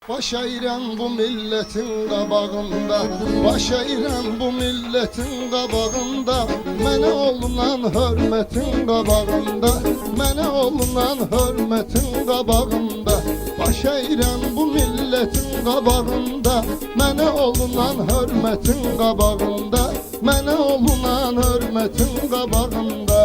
Baş eğrən bu milletin qabağında, baş eğrən bu milletin qabağında, mənə olunan hörmətin qabağında, mənə olunan hörmətin qabağında, baş eğrən bu milletin qabağında, mənə olunan hörmətin qabağında, mənə olunan hörmətin qabağında.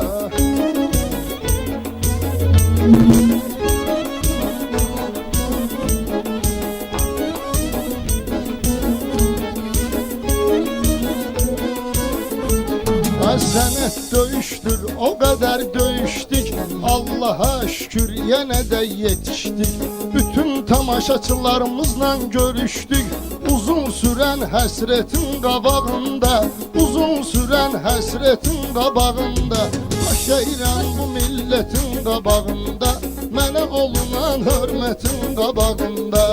Sənət döyüşdür, o qədər döyüşdük, Allaha şükür yenə də yetişdik. Bütün tamaşaçılarımızla görüşdük, uzun sürən həsrətin qabağında, uzun sürən həsrətin qabağında. Baş eğrən bu milletin qabağında, mənə olunan hörmətin qabağında.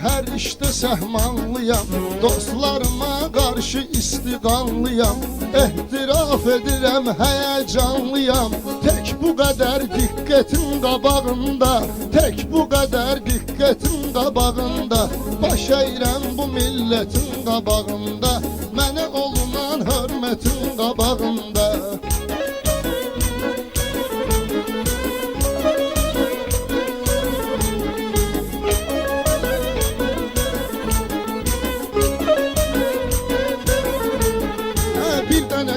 Hər işdə səhmanlıyam, dostlarıma qarşı istiqanlıyam, ehtiraf edirəm həyəcanlıyam, tək bu qədər diqqətin qabağında, tək bu qədər diqqətin qabağında, baş eğrən bu milletin qabağında, mənə olunan hörmətin qabağında.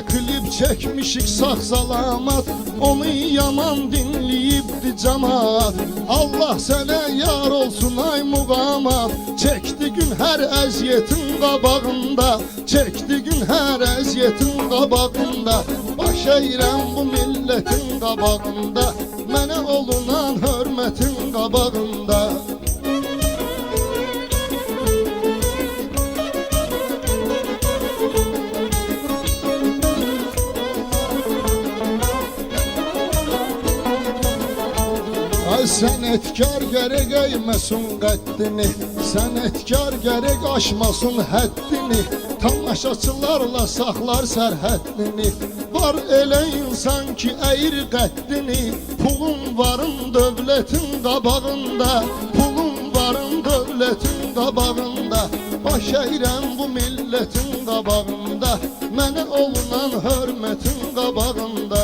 Klip çəkmişik sağ salamat, onu yaman dinləyibdi cəmaat. Allah sənə yar olsun ay muğamat, çəkdi gün hər əziyyətin qabağında, çəkdi gün hər əziyyətin qabağında. Baş eğrən bu milletin qabağında, mənə olunan hörmətin qabağında. Sənətkar gərək əyməsin qəddini, sənətkar gərək aşmasın həddini, tamaşaçılarla saxlar sərhəddini. Var elə insan ki əyir qəddini, pulun varın dövlətin qabağında, pulun varın dövlətin qabağında. Baş eğrən bu milletin qabağında, mənə olunan hörmətin qabağında.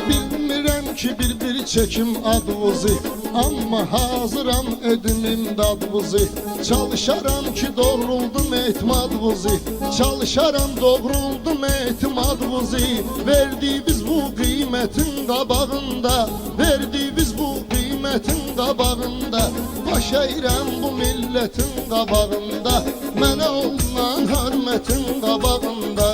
Bilmirəm ki bir çəkim advızı, amma hazıram edimim dadvızı. Çalışaram ki doğruldum etimad-vızı, çalışaram doğruldum etimad-vızı. Verdiğimiz bu qiymətin qabağında, verdiğimiz bu qiymətin qabağında, baş eğrən bu milletin qabağında, mənə olunan hörmətin qabağında.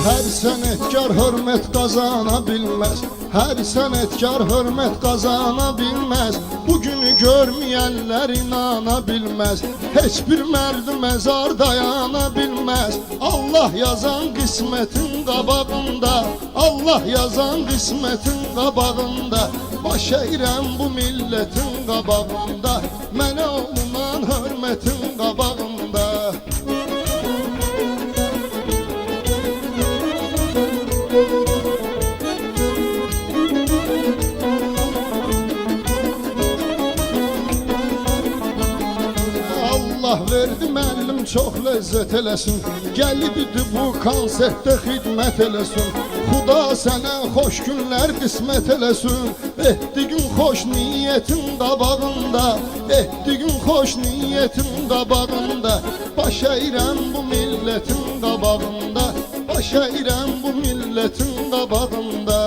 Hər sənətkar hörmət qazana bilməz, hər sənətkar hörmət qazana bilməz. Bugünü görməyənlər inana bilməz, heç bir mərd məzar dayana bilməz. Allah yazan qismətin qabağında, Allah yazan qismətin qabağında, baş eğrən bu milletin qabağında, mənə olunan hörmətin qabağında. Allah verdi müəllim çox ləzzət eləsin, gəlibdi bu konsertdə xidmət eləsin. Xuda sənə xoş günlər qismət eləsin, etdiğin xoş niyyətin qabağında, etdiğin xoş niyyətin qabağında, baş eğrən bu milletin qabağında, baş eğrən bu milletin qabağında.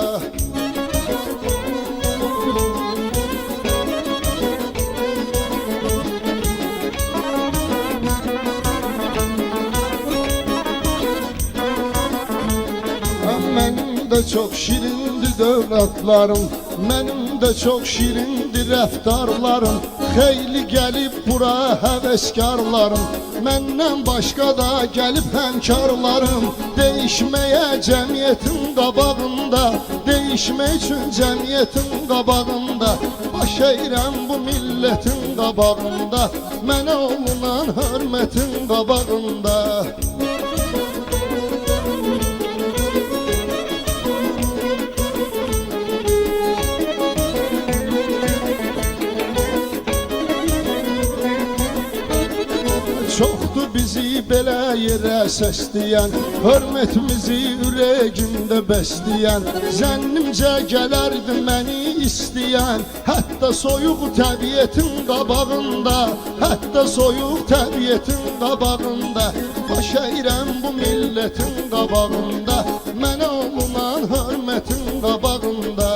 de çok şirindi dövlətlərim, mənim də çox şirindi rəftarlarım. Xeyli gəlib bura həvəskarlarım, məndən başqa da gəlib həmkarlarım. Değişməyə cəmiyyətin qabağında, değişmək üçün cəmiyyətin qabağında, baş əyirəm bu millətin qabağında, mənə olunan hörmətin qabağında. Çoxdur bizi belə yerə səsləyən, hörmətimizi ürəyimdə bəsləyən, zənnimcə gələrdi məni istəyən, hətta soyuq təbiətin qabağında, hətta soyuq təbiətin qabağında, baş əyirəm bu millətin qabağında, mənə olunan hörmətin qabağında.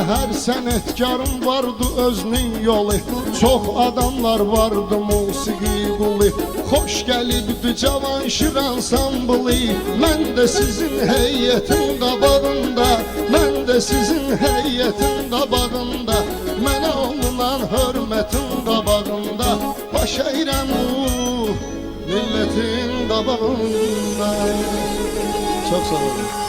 Hər sənətkarın vardı özünün yolu, çox adamlar vardı musiqi qulu. Xoş gəlibdi Cavanşir ansamblı, mən də sizin heyətin qabağında, mən də sizin heyətin qabağında, mənə olunan hörmətin qabağında, baş əyirəm bu millətin qabağında. Çox sağ olun.